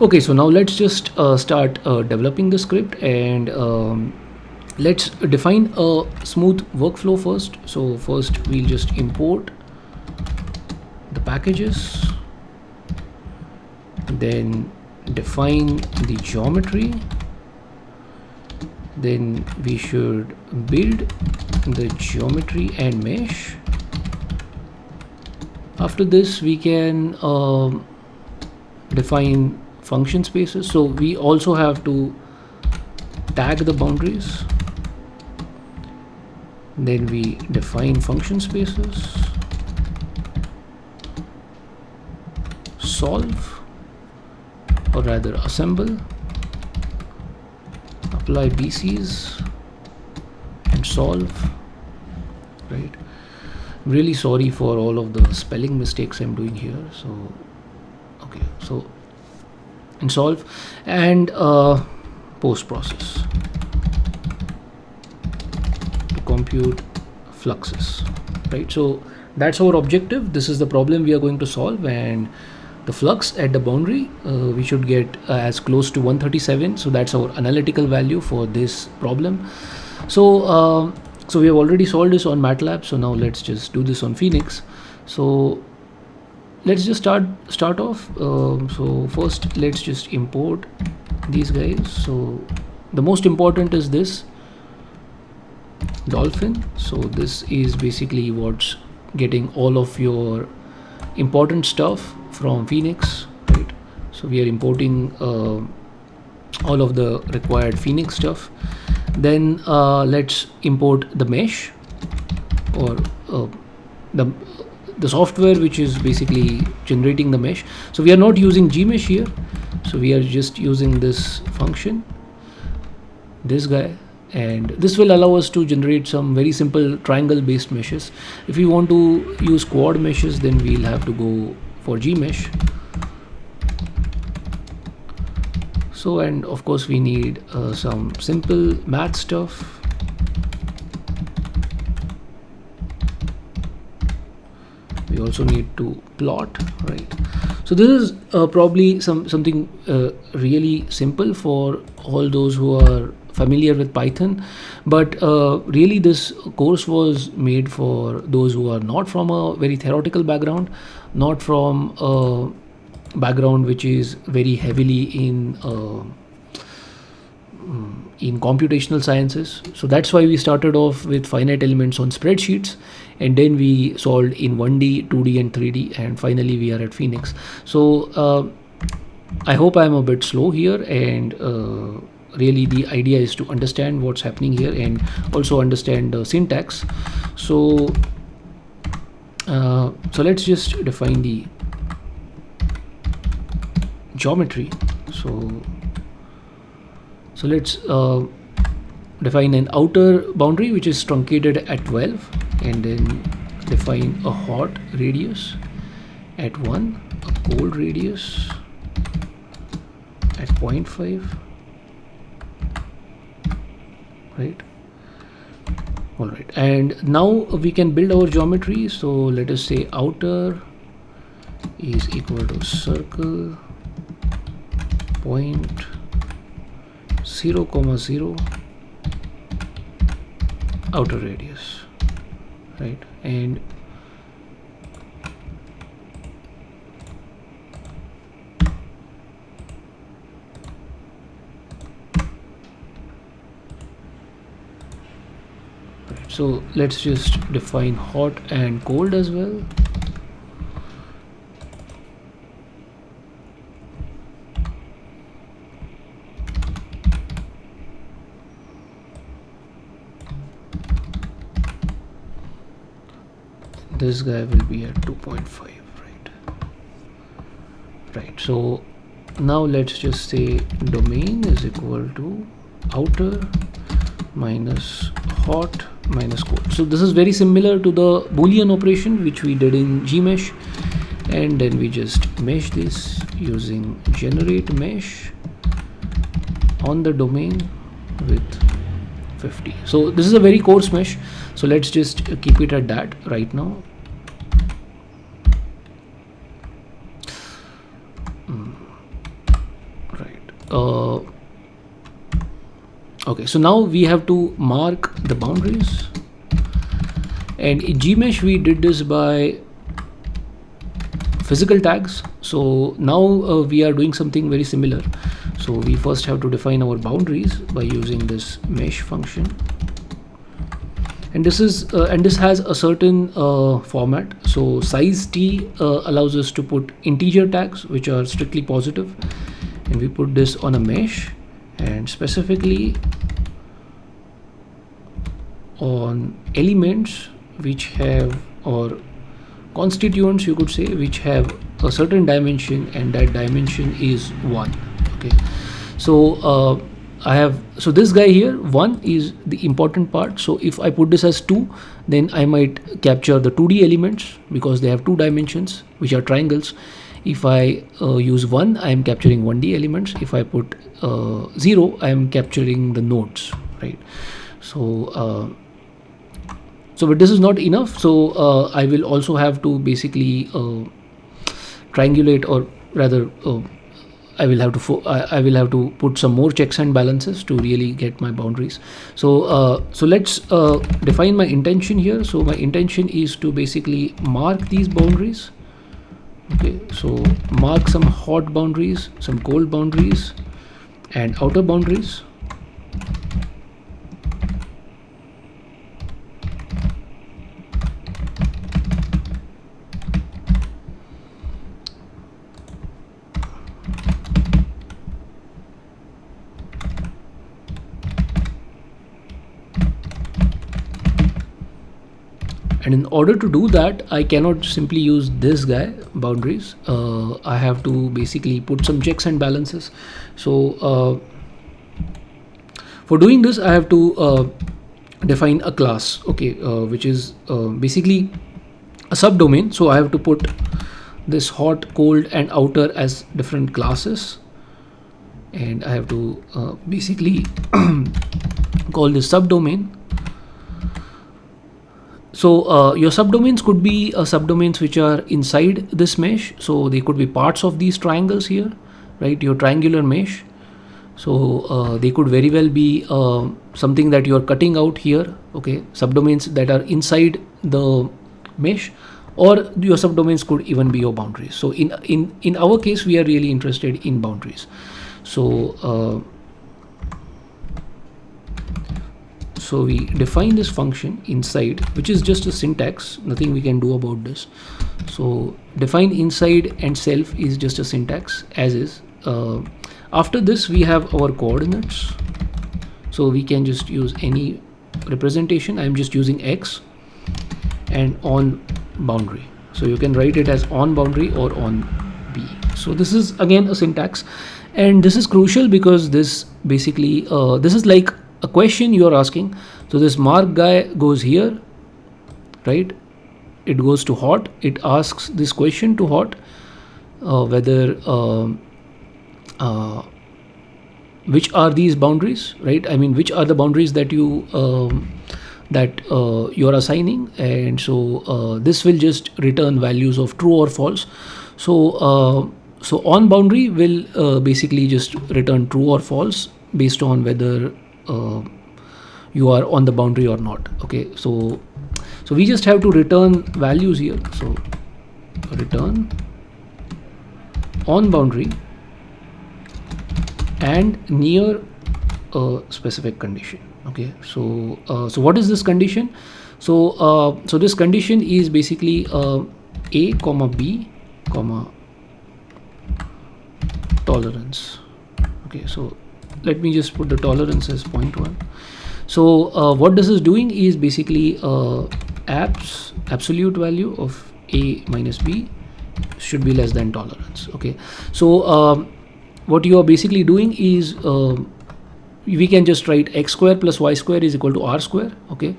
Okay, so now let's just start developing the script, and let's define a smooth workflow first. So first we'll just import the packages, then define the geometry, then we should build the geometry and mesh. After this we can define function spaces. So we also have to tag the boundaries, then we define function spaces, solve, or rather assemble, apply BCs and solve, right? I'm really sorry for all of the spelling mistakes I'm doing here. So okay, so and solve, and post process to compute fluxes, right? So that's our objective. This is the problem we are going to solve, and the flux at the boundary we should get as close to 137. So that's our analytical value for this problem. So so we have already solved this on MATLAB. So now let's just do this on FEniCS. So let's just start off. So first let's just import these guys. So the most important is this dolphin. So this is basically what's getting all of your important stuff from FEniCS, right? So we are importing all of the required FEniCS stuff. Then let's import the mesh, or the software which is basically generating the mesh. So we are not using Gmesh here, so we are just using this function, this guy, and this will allow us to generate some very simple triangle based meshes. If we want to use quad meshes, then we'll have to go for Gmesh. So, and of course we need some simple math stuff. We also need to plot, right? So this is probably something really simple for all those who are familiar with Python, but really this course was made for those who are not from a very theoretical background, not from a background which is very heavily in computational sciences. So that's why we started off with finite elements on spreadsheets, and then we solved in 1D, 2D and 3D, and finally we are at FEniCS. So I hope I'm a bit slow here, and really the idea is to understand what's happening here and also understand the syntax. So so let's just define the geometry. So let's define an outer boundary which is truncated at 12, and then define a hot radius at 1, a cold radius at 0.5, right? All right, and now we can build our geometry. So let us say outer is equal to circle point 0, 0 outer radius, right? And so let's just define hot and cold as well. This guy will be at 2.5, right? So now let's just say domain is equal to outer minus hot minus cold. So this is very similar to the Boolean operation which we did in Gmesh, and then we just mesh this using generate mesh on the domain with 50. So this is a very coarse mesh, so let's just keep it at that right now. okay, so now we have to mark the boundaries, and in Gmesh we did this by physical tags. So now we are doing something very similar. So we first have to define our boundaries by using this mesh function, and this has a certain format. So size t allows us to put integer tags which are strictly positive, and we put this on a mesh, and specifically on elements which have, or constituents you could say, which have a certain dimension, and that dimension is 1. Okay, so so this guy here, 1 is the important part. So if I put this as 2, then I might capture the 2D elements because they have 2 dimensions which are triangles. If I use 1, I am capturing 1D elements. If I put 0, I am capturing the nodes, right? So but this is not enough. So I will also have to basically triangulate, or rather I will have to put some more checks and balances to really get my boundaries. So let's define my intention here. So my intention is to basically mark these boundaries. Okay, so mark some hot boundaries, some cold boundaries, and outer boundaries. And in order to do that, I cannot simply use this guy boundaries. I have to basically put some checks and balances. So for doing this, I have to define a class, okay, which is basically a subdomain. So I have to put this hot, cold, and outer as different classes, and I have to basically call this subdomain. So your subdomains could be subdomains which are inside this mesh. So they could be parts of these triangles here, right? Your triangular mesh. So they could very well be something that you are cutting out here. Okay, subdomains that are inside the mesh, or your subdomains could even be your boundaries. So in our case, we are really interested in boundaries. So so we define this function inside, which is just a syntax, nothing we can do about this. So define inside and self is just a syntax as is. After this we have our coordinates, so we can just use any representation. I'm just using x, and on boundary, so you can write it as on boundary or on b. So this is again a syntax, and this is crucial because this basically this is like a question you are asking. So this mark guy goes here, right? It goes to hot. It asks this question to hot, whether which are these boundaries, right? I mean, which are the boundaries that you are assigning, and so this will just return values of true or false. So so on boundary will basically just return true or false based on whether you are on the boundary or not. Okay, so we just have to return values here. So return on boundary and near a specific condition. Okay, so so what is this condition? So so this condition is basically a comma b comma tolerance. Okay, so let me just put the tolerance as 0.1. So what this is doing is basically absolute value of a minus b should be less than tolerance. Okay, so what you are basically doing is we can just write x square plus y square is equal to r square. Okay,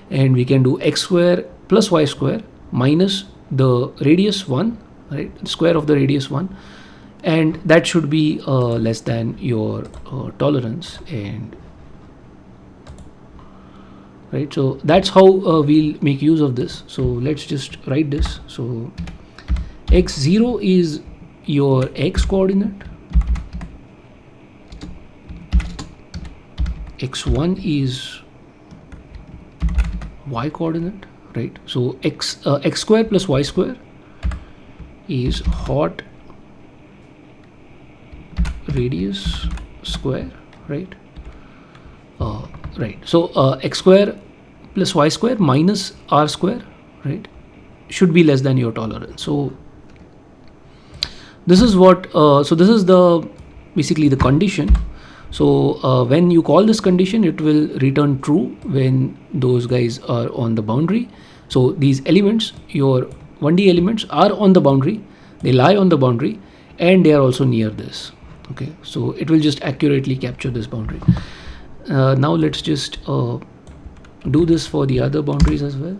and we can do x square plus y square minus the radius 1, right? Square of the radius 1, and that should be less than your tolerance. And right, so that's how we'll make use of this. So let's just write this. So x0 is your x coordinate, x1 is y coordinate, right? So x square plus y square is hot radius square, right? Right. So x square plus y square minus r square, right, should be less than your tolerance. So this is what. So this is the basically the condition. So when you call this condition, it will return true when those guys are on the boundary. So these elements, your 1D elements, are on the boundary. They lie on the boundary, and they are also near this. Okay, so it will just accurately capture this boundary. Now let's just do this for the other boundaries as well.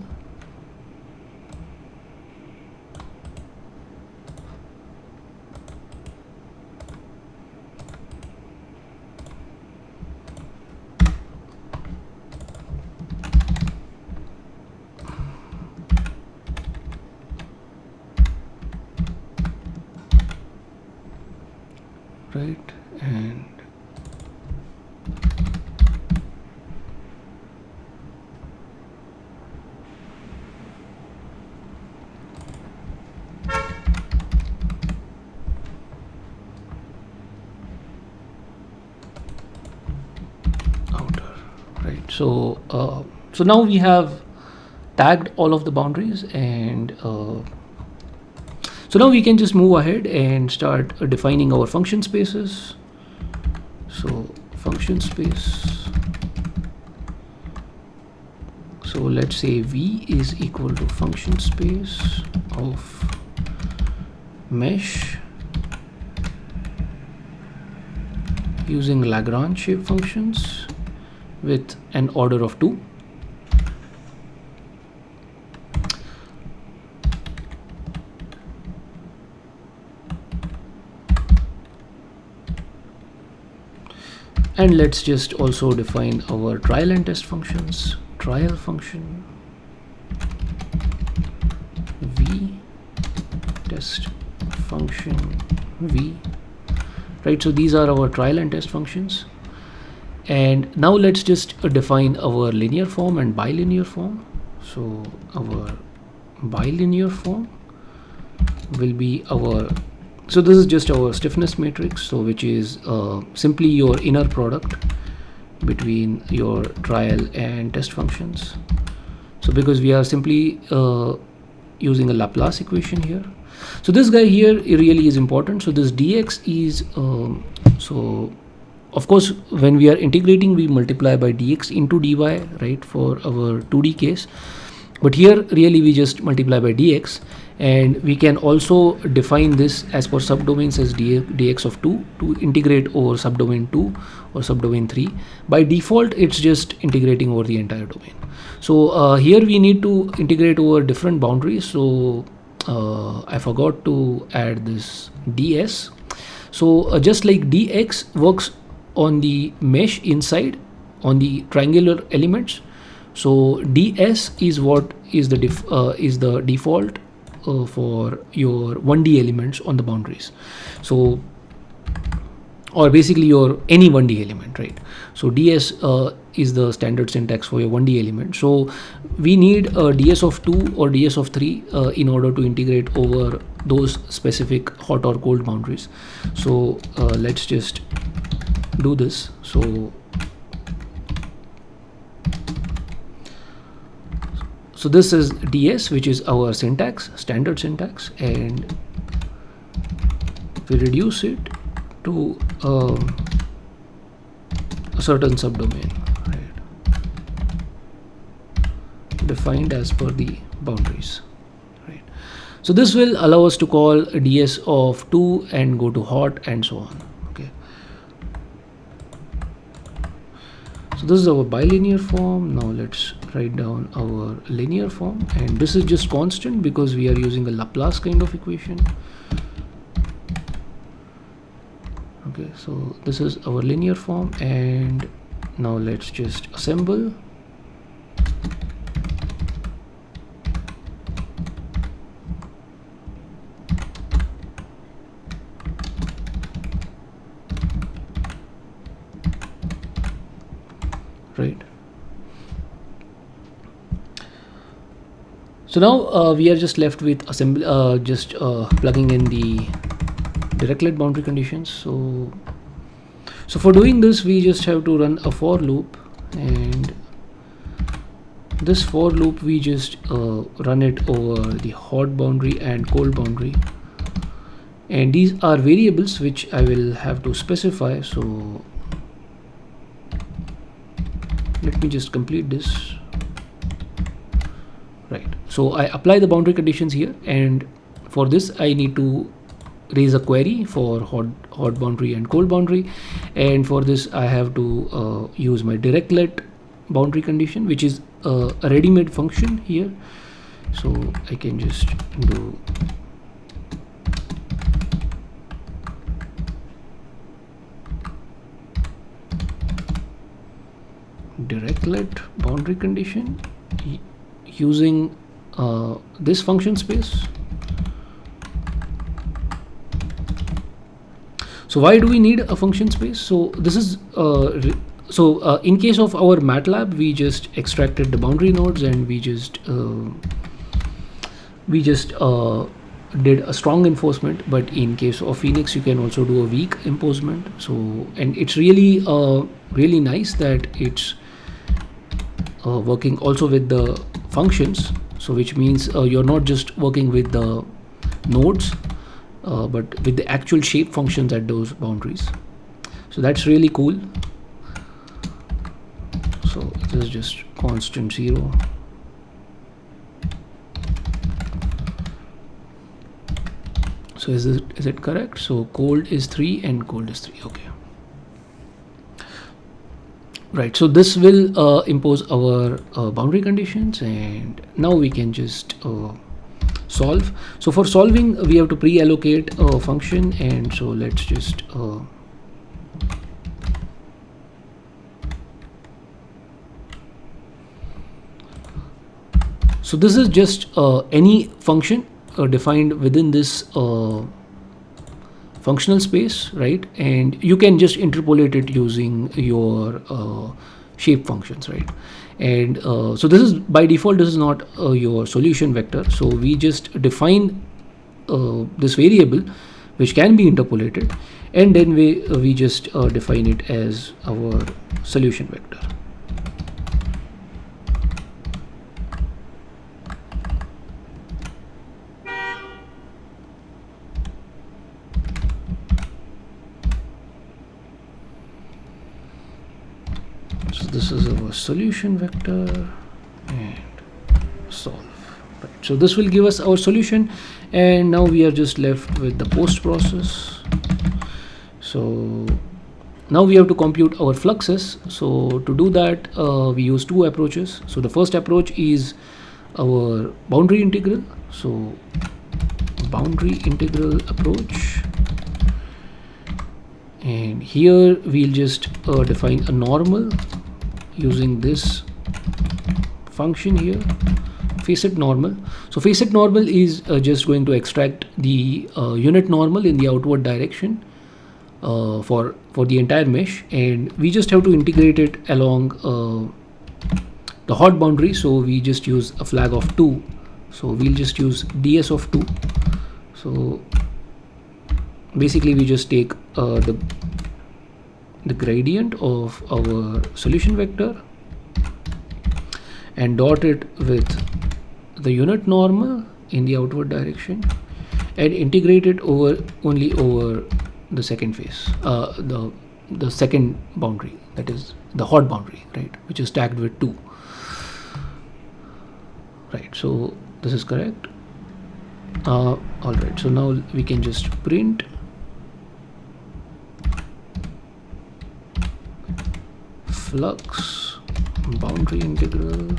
Right, and outer, right? So so now we have tagged all of the boundaries, and so now we can just move ahead and start defining our function spaces. So function space, so let's say v is equal to function space of mesh using Lagrange shape functions with an order of 2. And let's just also define our trial and test functions. Trial function v, test function v, right? So these are our trial and test functions. And now let's just define our linear form and bilinear form. So our bilinear form will be our, so this is just our stiffness matrix, so which is simply your inner product between your trial and test functions. So because we are simply using a Laplace equation here, so this guy here really is important. So this dx is so of course when we are integrating, we multiply by dx into dy, right, for our 2D case. But here really we just multiply by dx, and we can also define this as per subdomains as dx of 2 to integrate over subdomain 2 or subdomain 3. By default it's just integrating over the entire domain. So here we need to integrate over different boundaries. So I forgot to add this ds. So just like dx works on the mesh inside on the triangular elements, so ds is what is the default for your 1D elements on the boundaries. So or basically your any 1D element, right? So ds is the standard syntax for your 1D element. So we need a ds of 2 or ds of 3 in order to integrate over those specific hot or cold boundaries. So let's just do this. So this is ds, which is our syntax, standard syntax, and we reduce it to a certain subdomain, right, defined as per the boundaries, right? So this will allow us to call a ds of 2 and go to hot and so on. Okay, so this is our bilinear form. Now let's write down our linear form, and this is just constant because we are using a Laplace kind of equation. Okay, so this is our linear form, and now let's just assemble. right? So now we are just left with plugging in the directlet boundary conditions. So for doing this, we just have to run a for loop, and this for loop we just run it over the hot boundary and cold boundary, and these are variables which I will have to specify. So let me just complete this. Right, so I apply the boundary conditions here, and for this I need to raise a query for hot boundary and cold boundary, and for this I have to use my directlet boundary condition, which is a ready-made function here. So I can just do directlet boundary condition using this function space. So why do we need a function space? So this is in case of our MATLAB, we just extracted the boundary nodes, and we just did a strong enforcement. But in case of FEniCS, you can also do a weak enforcement. So, and it's really really nice that it's working also with the functions. So which means you're not just working with the nodes, but with the actual shape functions at those boundaries. So that's really cool. So this is just constant 0. So is it correct? So cold is 3 and cold is 3. Okay. Right, so this will impose our boundary conditions, and now we can just solve. So for solving, we have to pre-allocate a function, and so let's just so this is just any function defined within this functional space, right? And you can just interpolate it using your shape functions, right? And so this is by default, this is not your solution vector. So we just define this variable which can be interpolated, and then we just define it as our solution vector. So this is our solution vector, and solve. Right. So this will give us our solution, and now we are just left with the post process. So now we have to compute our fluxes. So to do that, we use two approaches. So the first approach is our boundary integral. So boundary integral approach, and here we'll just define a normal using this function here, facet normal. So facet normal is just going to extract the unit normal in the outward direction for the entire mesh, and we just have to integrate it along the hot boundary. So we just use a flag of 2. So we'll just use ds of 2. So basically we just take the gradient of our solution vector and dot it with the unit normal in the outward direction, and integrate it only over the second face, the second boundary, that is the hot boundary, right, which is tagged with 2. Right, so this is correct. All right, so now we can just print flux boundary integral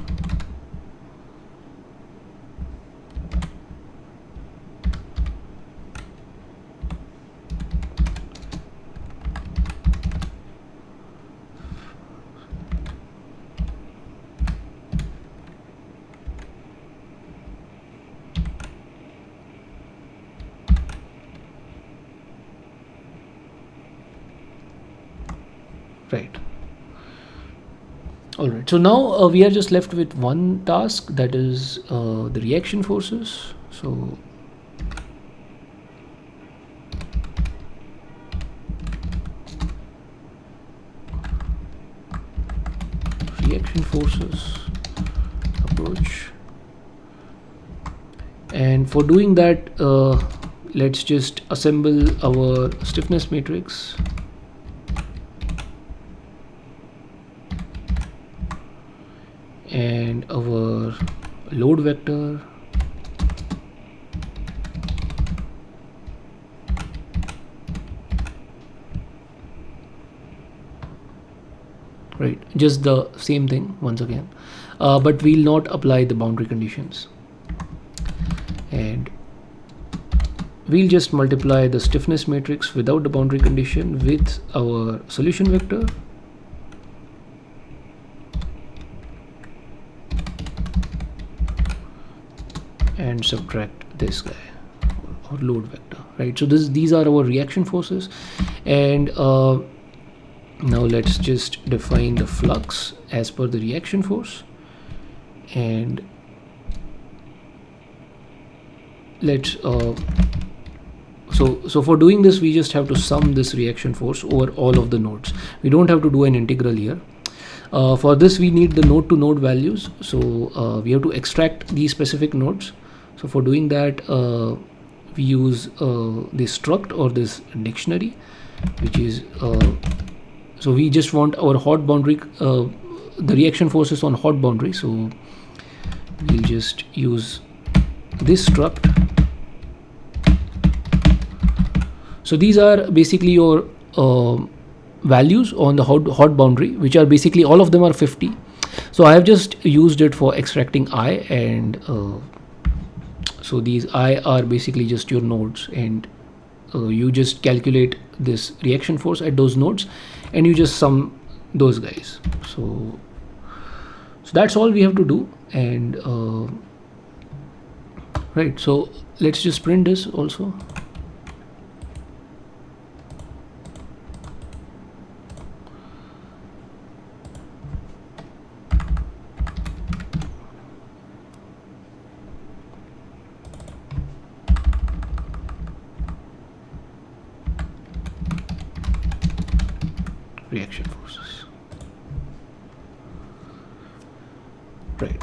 right. All right, so now we are just left with one task, that is the reaction forces. So reaction forces approach, and for doing that let's just assemble our stiffness matrix. And our load vector, right, just the same thing once again, but we'll not apply the boundary conditions, and we'll just multiply the stiffness matrix without the boundary condition with our solution vector, and subtract this guy, or load vector, right? So these are our reaction forces, and now let's just define the flux as per the reaction force, and let's so for doing this we just have to sum this reaction force over all of the nodes. We don't have to do an integral here. For this we need the node to node values, so we have to extract these specific nodes. So for doing that we use this struct or this dictionary, which is so we just want our hot boundary, the reaction forces on hot boundary, so we'll just use this struct. So these are basically your values on the hot boundary, which are basically all of them are 50. So I have just used it for extracting I, and so these I are basically just your nodes, and you just calculate this reaction force at those nodes and you just sum those guys. So that's all we have to do, and right, so let's just print this also. Reaction forces, right?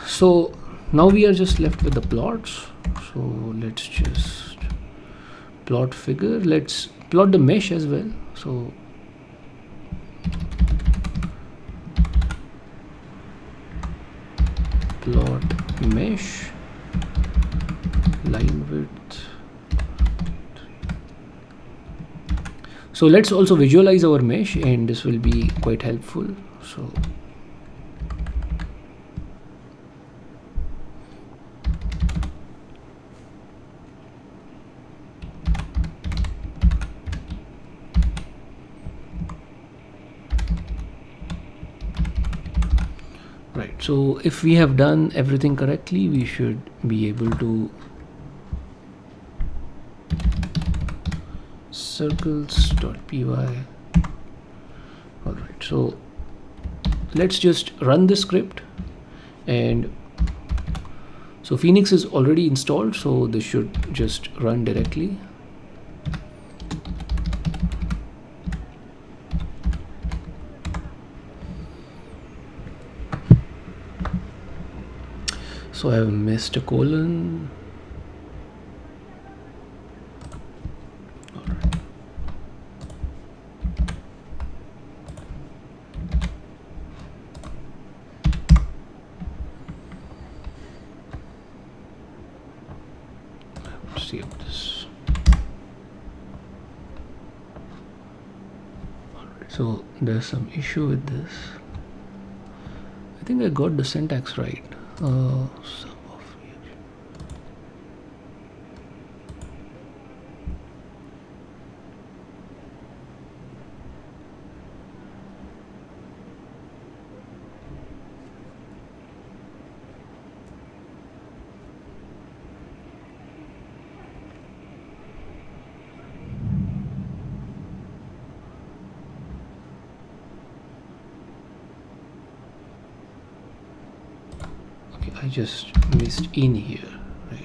So now we are just left with the plots. So let's just plot figure. Let's plot the mesh as well. So plot mesh, line width. So let's also visualize our mesh, and this will be quite helpful. So right, so if we have done everything correctly, we should be able to circles.py. All right, so let's just run this script, and so FEniCS is already installed, so this should just run directly. So I have missed a colon. Save this. Alright, so there's some issue with this. I think I got the syntax right. Sum of reaction. I just missed in here, right?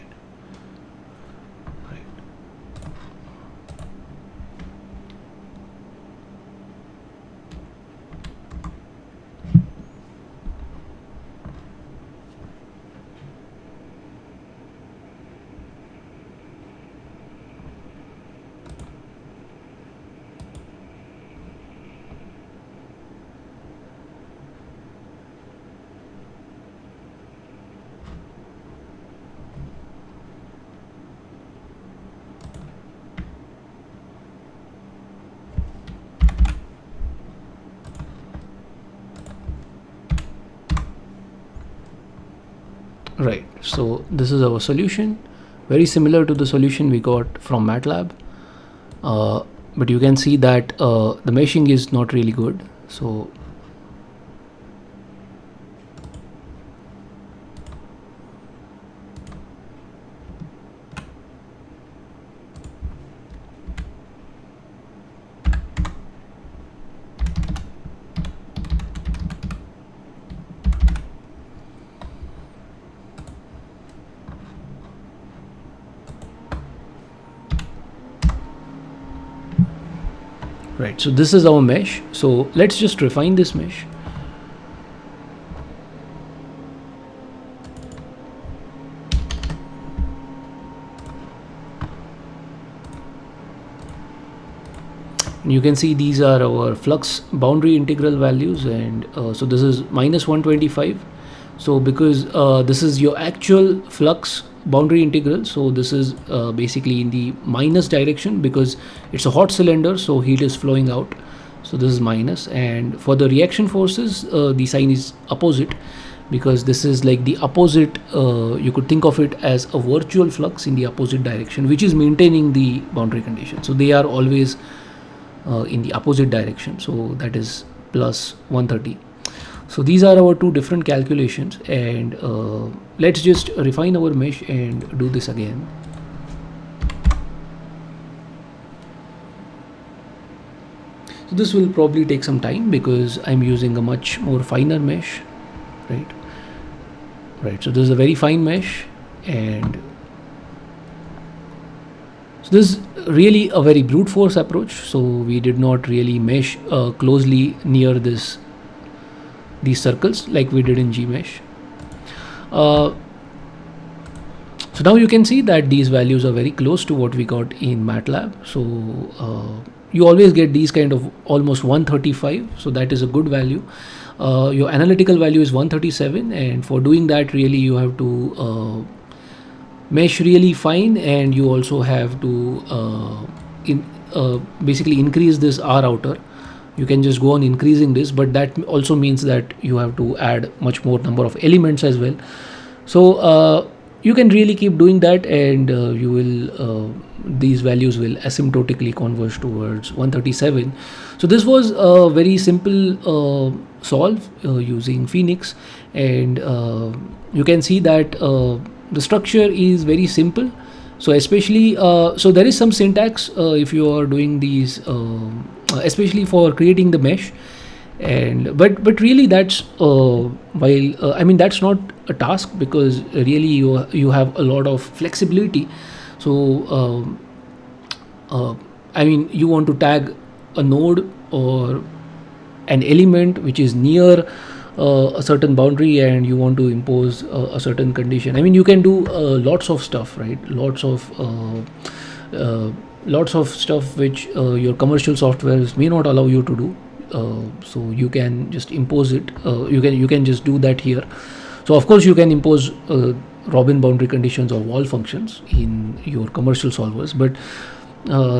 Right, so this is our solution, very similar to the solution we got from MATLAB, but you can see that the meshing is not really good. So right, so this is our mesh. So let's just refine this mesh. And you can see these are our flux boundary integral values, and so this is minus 125. So because this is your actual flux boundary integral, so this is basically in the minus direction because it's a hot cylinder, so heat is flowing out. So this is minus, and for the reaction forces the sign is opposite because this is like the opposite. You could think of it as a virtual flux in the opposite direction, which is maintaining the boundary condition. So they are always in the opposite direction, so that is plus 130. So these are our two different calculations, and let's just refine our mesh and do this again. So this will probably take some time because I'm using a much more finer mesh, right? Right, so this is a very fine mesh, and so this is really a very brute force approach. So we did not really mesh closely near these circles like we did in Gmesh. So now you can see that these values are very close to what we got in MATLAB. So you always get these kind of almost 135. So that is a good value. Your analytical value is 137, and for doing that really you have to mesh really fine, and you also have to basically increase this R outer. You can just go on increasing this, but that also means that you have to add much more number of elements as well. So you can really keep doing that, and you will these values will asymptotically converge towards 137. So this was a very simple solve using FEniCS, and you can see that the structure is very simple. So especially so there is some syntax if you are doing these especially for creating the mesh, and but really that's while I mean that's not a task because really you have a lot of flexibility. So I mean you want to tag a node or an element which is near a certain boundary, and you want to impose a certain condition. I mean you can do lots of stuff, right? Lots of stuff which your commercial softwares may not allow you to do. So you can just impose it. You can just do that here. So of course you can impose Robin boundary conditions or wall functions in your commercial solvers, but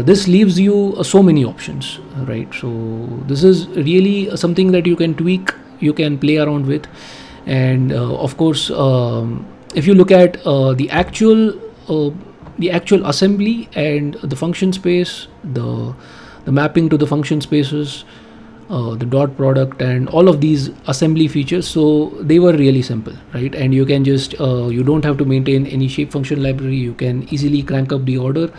this leaves you so many options, right? So this is really something that you can tweak, you can play around with, and of course if you look at the actual assembly and the function space, the mapping to the function spaces, the dot product, and all of these assembly features, so they were really simple, right? And you can just you don't have to maintain any shape function library. You can easily crank up the order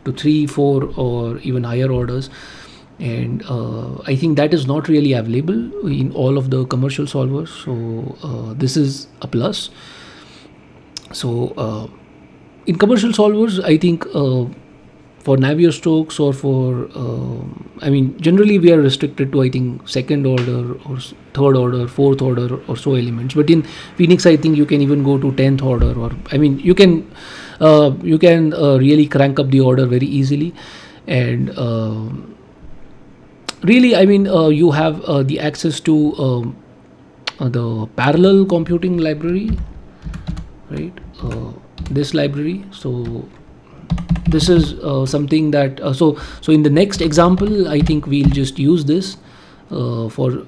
to 3, 4 or even higher orders, and I think that is not really available in all of the commercial solvers. So this is a plus. So in commercial solvers, I think for Navier-Stokes or for generally we are restricted to, I think, second order or third order, fourth order or so elements. But in FEniCS, I think you can even go to 10th order, or you can really crank up the order very easily. And really, you have the access to the parallel computing library, right? This library. So this is something that so in the next example, I think we'll just use this for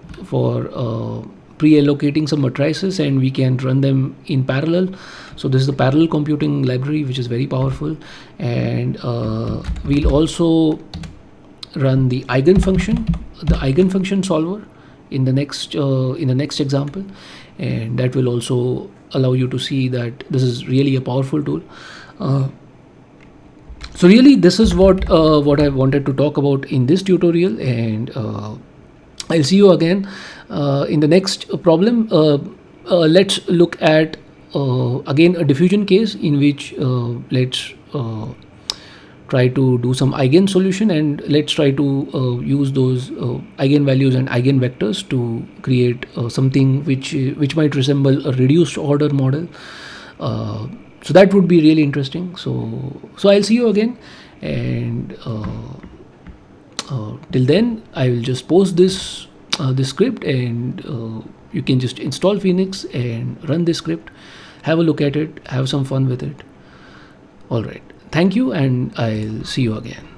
pre-allocating some matrices, and we can run them in parallel. So this is the parallel computing library, which is very powerful. And we'll also run the eigenfunction solver in the next example, and that will also allow you to see that this is really a powerful tool. So really, this is what I wanted to talk about in this tutorial, and I'll see you again in the next problem. Let's look at again a diffusion case in which let's try to do some eigen solution, and let's try to use those eigenvalues and eigenvectors to create something which might resemble a reduced order model. So that would be really interesting. So I'll see you again, and till then I will just post this script, and you can just install FEniCS and run this script, have a look at it, have some fun with it. All right, thank you, and I'll see you again.